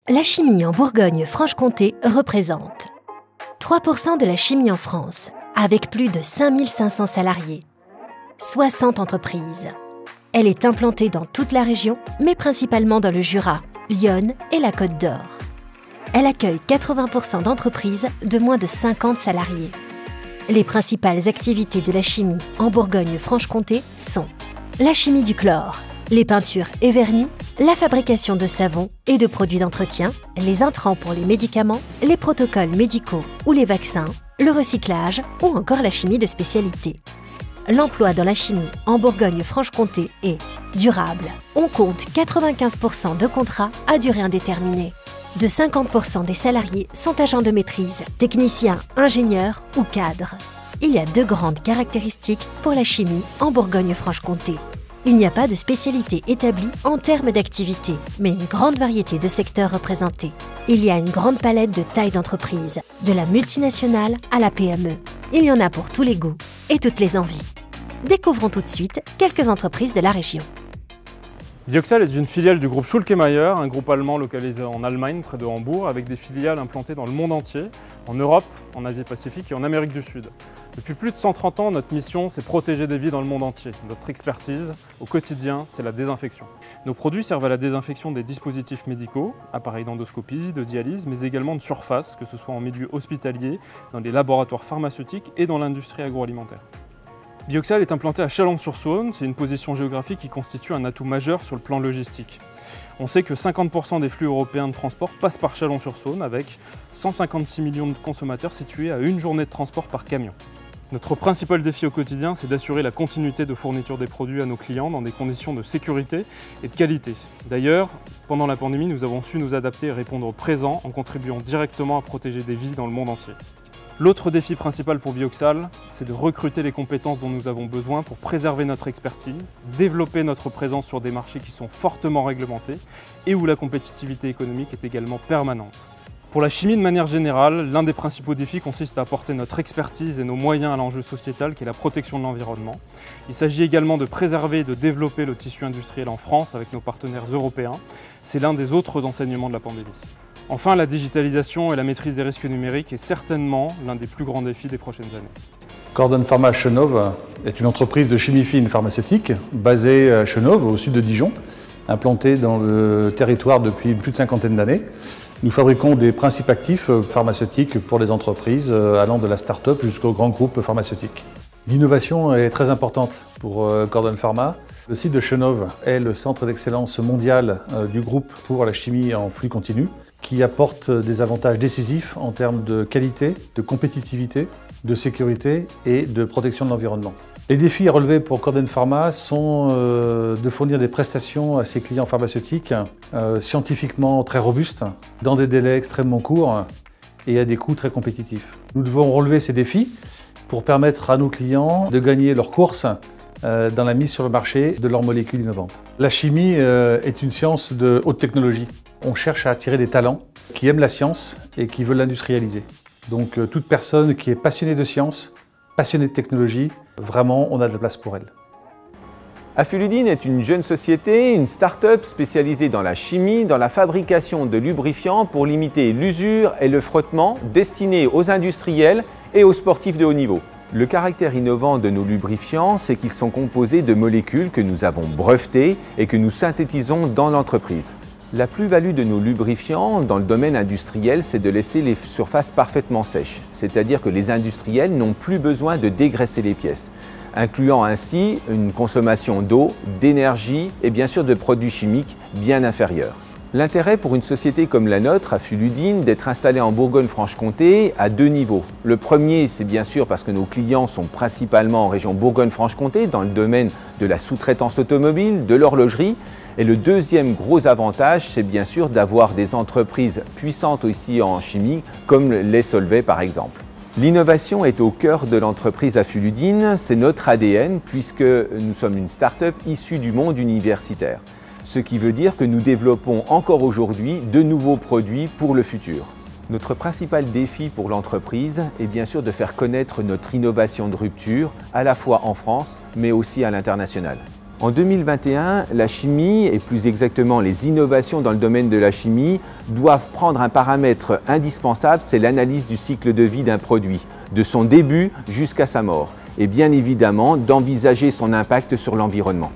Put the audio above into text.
La chimie en Bourgogne-Franche-Comté représente 3% de la chimie en France, avec plus de 5500 salariés, 60 entreprises. Elle est implantée dans toute la région, mais principalement dans le Jura, l'Yonne et la Côte d'Or. Elle accueille 80% d'entreprises de moins de 50 salariés. Les principales activités de la chimie en Bourgogne-Franche-Comté sont la chimie du chlore, les peintures et vernis, la fabrication de savons et de produits d'entretien, les intrants pour les médicaments, les protocoles médicaux ou les vaccins, le recyclage ou encore la chimie de spécialité. L'emploi dans la chimie en Bourgogne-Franche-Comté est durable. On compte 95% de contrats à durée indéterminée. De 50% des salariés sont agents de maîtrise, techniciens, ingénieurs ou cadres. Il y a deux grandes caractéristiques pour la chimie en Bourgogne-Franche-Comté. Il n'y a pas de spécialité établie en termes d'activité, mais une grande variété de secteurs représentés. Il y a une grande palette de tailles d'entreprises, de la multinationale à la PME. Il y en a pour tous les goûts et toutes les envies. Découvrons tout de suite quelques entreprises de la région. Bioxal est une filiale du groupe Schülke-Mayer, un groupe allemand localisé en Allemagne, près de Hambourg, avec des filiales implantées dans le monde entier, en Europe, en Asie-Pacifique et en Amérique du Sud. Depuis plus de 130 ans, notre mission, c'est protéger des vies dans le monde entier. Notre expertise, au quotidien, c'est la désinfection. Nos produits servent à la désinfection des dispositifs médicaux, appareils d'endoscopie, de dialyse, mais également de surface, que ce soit en milieu hospitalier, dans les laboratoires pharmaceutiques et dans l'industrie agroalimentaire. Bioxal est implanté à Chalon-sur-Saône, c'est une position géographique qui constitue un atout majeur sur le plan logistique. On sait que 50% des flux européens de transport passent par Chalon-sur-Saône avec 156 millions de consommateurs situés à une journée de transport par camion. Notre principal défi au quotidien, c'est d'assurer la continuité de fourniture des produits à nos clients dans des conditions de sécurité et de qualité. D'ailleurs, pendant la pandémie, nous avons su nous adapter et répondre présent en contribuant directement à protéger des vies dans le monde entier. L'autre défi principal pour Bioxal, c'est de recruter les compétences dont nous avons besoin pour préserver notre expertise, développer notre présence sur des marchés qui sont fortement réglementés et où la compétitivité économique est également permanente. Pour la chimie de manière générale, l'un des principaux défis consiste à apporter notre expertise et nos moyens à l'enjeu sociétal qui est la protection de l'environnement. Il s'agit également de préserver et de développer le tissu industriel en France avec nos partenaires européens. C'est l'un des autres enseignements de la pandémie. Enfin, la digitalisation et la maîtrise des risques numériques est certainement l'un des plus grands défis des prochaines années. Cordon Pharma Chenôve est une entreprise de chimie fine pharmaceutique basée à Chenôve, au sud de Dijon, implantée dans le territoire depuis plus de 50 d'années. Nous fabriquons des principes actifs pharmaceutiques pour les entreprises allant de la start-up jusqu'aux grands groupes pharmaceutiques. L'innovation est très importante pour Cordon Pharma. Le site de Chenôve est le centre d'excellence mondial du groupe pour la chimie en flux continu, qui apporte des avantages décisifs en termes de qualité, de compétitivité, de sécurité et de protection de l'environnement. Les défis à relever pour Cordon Pharma sont de fournir des prestations à ses clients pharmaceutiques scientifiquement très robustes, dans des délais extrêmement courts et à des coûts très compétitifs. Nous devons relever ces défis pour permettre à nos clients de gagner leur course dans la mise sur le marché de leurs molécules innovantes. La chimie est une science de haute technologie. On cherche à attirer des talents qui aiment la science et qui veulent l'industrialiser. Donc toute personne qui est passionnée de science, passionnée de technologie, vraiment on a de la place pour elle. Afuludine est une jeune société, une start-up spécialisée dans la chimie, dans la fabrication de lubrifiants pour limiter l'usure et le frottement destinés aux industriels et aux sportifs de haut niveau. Le caractère innovant de nos lubrifiants, c'est qu'ils sont composés de molécules que nous avons brevetées et que nous synthétisons dans l'entreprise. La plus-value de nos lubrifiants dans le domaine industriel, c'est de laisser les surfaces parfaitement sèches. C'est-à-dire que les industriels n'ont plus besoin de dégraisser les pièces, incluant ainsi une consommation d'eau, d'énergie et bien sûr de produits chimiques bien inférieurs. L'intérêt pour une société comme la nôtre, Afuludine, d'être installée en Bourgogne-Franche-Comté à deux niveaux. Le premier, c'est bien sûr parce que nos clients sont principalement en région Bourgogne-Franche-Comté, dans le domaine de la sous-traitance automobile, de l'horlogerie. Et le deuxième gros avantage, c'est bien sûr d'avoir des entreprises puissantes aussi en chimie, comme les Solvay par exemple. L'innovation est au cœur de l'entreprise Afuludine, c'est notre ADN puisque nous sommes une start-up issue du monde universitaire. Ce qui veut dire que nous développons encore aujourd'hui de nouveaux produits pour le futur. Notre principal défi pour l'entreprise est bien sûr de faire connaître notre innovation de rupture, à la fois en France, mais aussi à l'international. En 2021, la chimie, et plus exactement les innovations dans le domaine de la chimie, doivent prendre un paramètre indispensable, c'est l'analyse du cycle de vie d'un produit, de son début jusqu'à sa mort, et bien évidemment d'envisager son impact sur l'environnement.